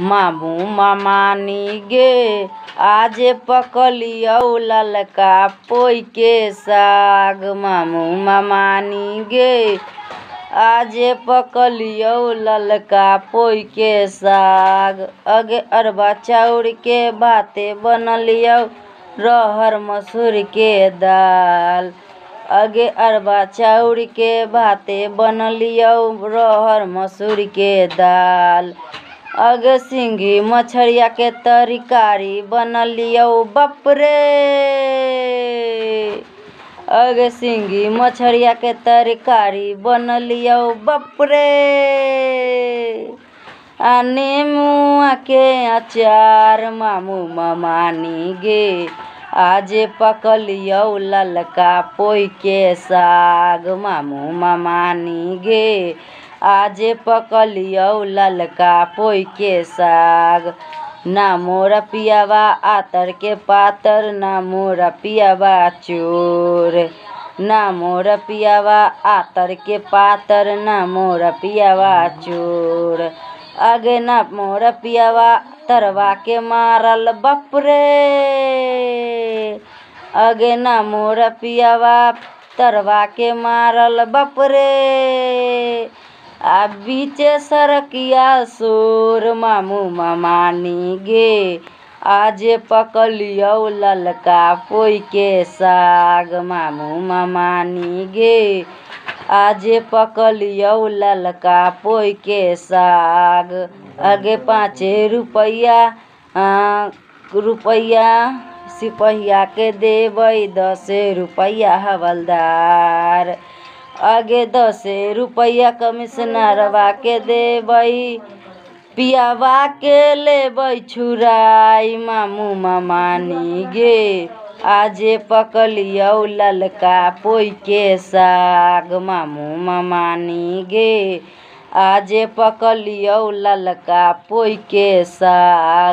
मामू मामानी गे आज पकलियौ ललका पोई के साग। मामू मामानी गे आज पकलियौ ललका पोई के साग। अगे अरबा चाउर के भाते बनलियौ रहर मसूर के दाल। अगे अरबा चाउर के भाते बनलियौ रहर मसूर के दाल। अगे सिंघी मछरिया के तरकारी बनलियौ बाप रे। अगे सिंघी मछरिया के तरकारी बनलियौ बाप रे। नेमुआ के अचार मामू मामानी गे आज पकलियौ ललका पोई के साग। मामू मामानी गे आज पकलियौ ललका पोई के साग। ना मोरा पियावा आतर के पातर ना मोरा पियावा चोर। ना मोरा पियावा आतर के पातर ना मोरा पियावा चोर। आगे ना मोरा पियावा तरवा के मारल बाप रे। आगे ना मोरा पियावा तरवा के मारल बाप रे। आ बीचे सरकिया सोर मामू मामानी गे आज पकलियौ ललका पोई के साग। मामू मामानी गे आज पकलियौ ललका पोई के साग। आगे 5 रुपया सिपहिया के देबै 10 रुपया हवलदार। आगे 10 रुपया कमिश्नरवा के देबै पियावा के लेबै छुराई। मामू मामानी गे आज पकलियौ ललका पोई के साग। मामू मामानी गे आज पकलियौ ललका पोई के साग।